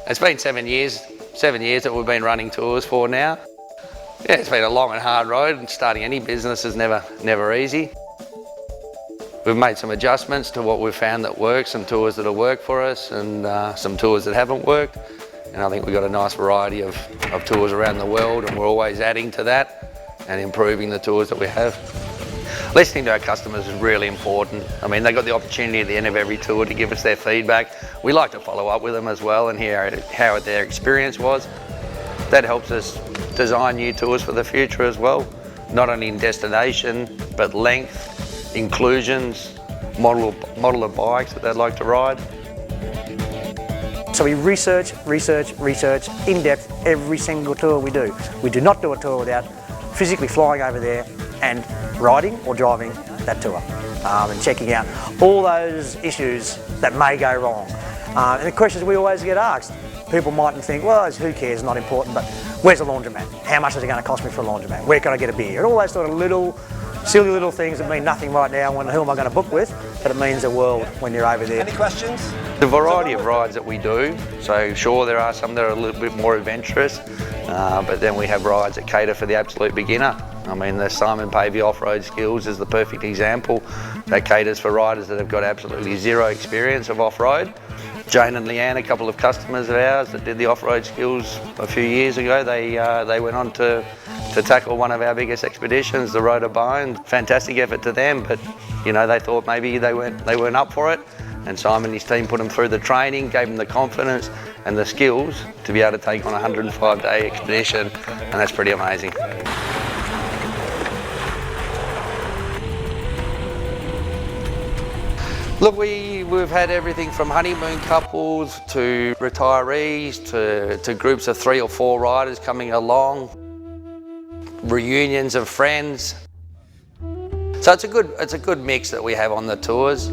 It's been 7 years that we've been running tours for now. Yeah, it's been a long and hard road, and starting any business is never easy. We've made some adjustments to what we've found that works, some tours that have worked for us and some tours that haven't worked. And I think we've got a nice variety of tours around the world, and we're always adding to that and improving the tours that we have. Listening to our customers is really important. I mean, they got the opportunity at the end of every tour to give us their feedback. We like to follow up with them as well and hear how their experience was. That helps us design new tours for the future as well, not only in destination, but length, inclusions, model of bikes that they'd like to ride. So we research, in depth, every single tour we do. We do not do a tour without physically flying over there and riding or driving that tour and checking out all those issues that may go wrong. And the questions we always get asked, people mightn't think, well, who cares, not important, but where's a laundromat? How much is it going to cost me for a laundromat? Where can I get a beer? And all those sort of silly little things that mean nothing right now when who am I going to book with, but it means the world when you're over there. Any questions? The variety of rides that we do, so sure there are some that are a little bit more adventurous, but then we have rides that cater for the absolute beginner. I mean, the Simon Pavey off-road skills is the perfect example. That caters for riders that have got absolutely zero experience of off-road. Jane and Leanne, a couple of customers of ours that did the off-road skills a few years ago, they went on to tackle one of our biggest expeditions, the Road of Bone. Fantastic effort to them, but you know, they thought maybe they weren't up for it. And Simon and his team put them through the training, gave them the confidence and the skills to be able to take on a 105-day expedition, and that's pretty amazing. Look, we've had everything from honeymoon couples to retirees to groups of 3 or 4 riders coming along, reunions of friends. So it's a good mix that we have on the tours.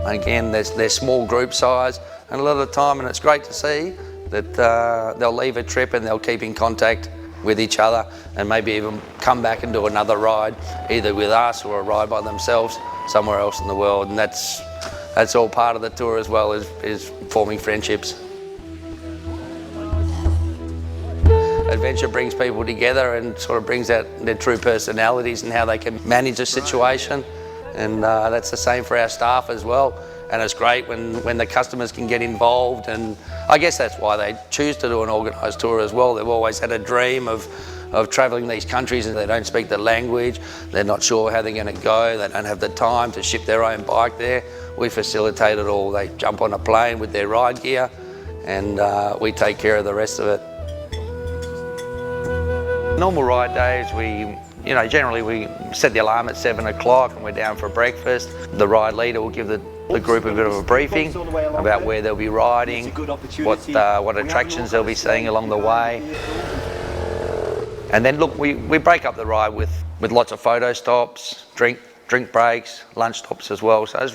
Again, there's small group size, and a lot of the time, and it's great to see that they'll leave a trip and they'll keep in contact with each other and maybe even come back and do another ride, either with us or a ride by themselves somewhere else in the world. And that's all part of the tour as well, is forming friendships. Adventure brings people together and sort of brings out their true personalities and how they can manage a situation. And that's the same for our staff as well. And it's great when the customers can get involved, and I guess that's why they choose to do an organised tour as well. They've always had a dream of travelling these countries, and they don't speak the language, they're not sure how they're going to go, they don't have the time to ship their own bike there. We facilitate it all. They jump on a plane with their ride gear, and we take care of the rest of it. Normal ride days, generally we set the alarm at 7 o'clock and we're down for breakfast. The ride leader will give the group a bit of a briefing about where they'll be riding, what attractions they'll be seeing along the way. And then look, we break up the ride with lots of photo stops, drink breaks, lunch stops as well. So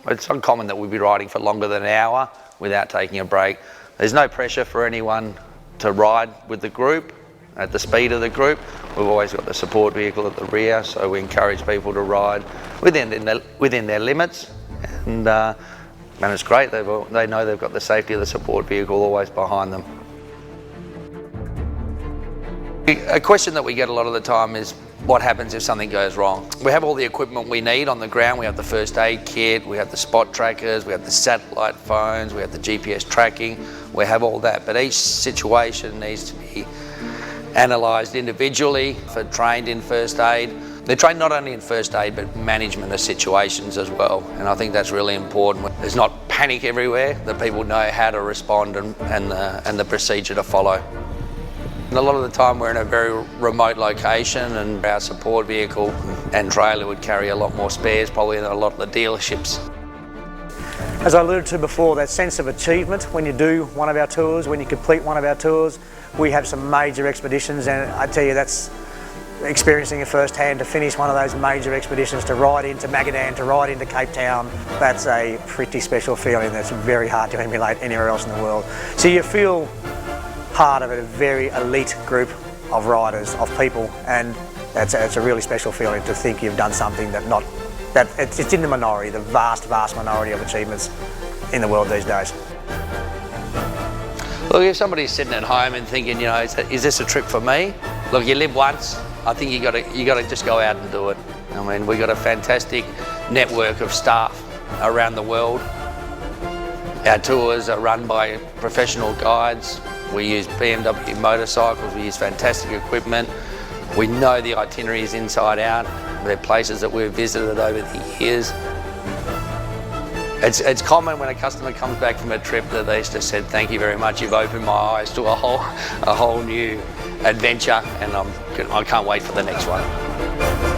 it's uncommon that we'll be riding for longer than an hour without taking a break. There's no pressure for anyone to ride with the group at the speed of the group. We've always got the support vehicle at the rear, so we encourage people to ride within their limits, and it's great. They know they've got the safety of the support vehicle always behind them. A question that we get a lot of the time is, what happens if something goes wrong? We have all the equipment we need on the ground. We have the first aid kit, we have the spot trackers, we have the satellite phones, we have the GPS tracking, we have all that, but each situation needs to be analysed individually. For trained in first aid, they're trained not only in first aid but management of situations as well, and I think that's really important. There's not panic everywhere, that people know how to respond and the procedure to follow. And a lot of the time we're in a very remote location, and our support vehicle and trailer would carry a lot more spares probably than a lot of the dealerships. As I alluded to before, that sense of achievement when you do one of our tours, when you complete one of our tours. We have some major expeditions, and I tell you, that's experiencing it firsthand, to finish one of those major expeditions, to ride into Magadan, to ride into Cape Town. That's a pretty special feeling that's very hard to emulate anywhere else in the world. So you feel part of a very elite group of riders, of people, and it's a really special feeling to think you've done something it's in the minority, the vast minority of achievements in the world these days. Look, if somebody's sitting at home and thinking, you know, is this a trip for me? Look, you live once. I think you got to just go out and do it. I mean, we've got a fantastic network of staff around the world. Our tours are run by professional guides. We use BMW motorcycles. We use fantastic equipment. We know the itineraries inside out. They're places that we've visited over the years. It's common when a customer comes back from a trip that they just said, thank you very much, you've opened my eyes to a whole new adventure, and I can't wait for the next one.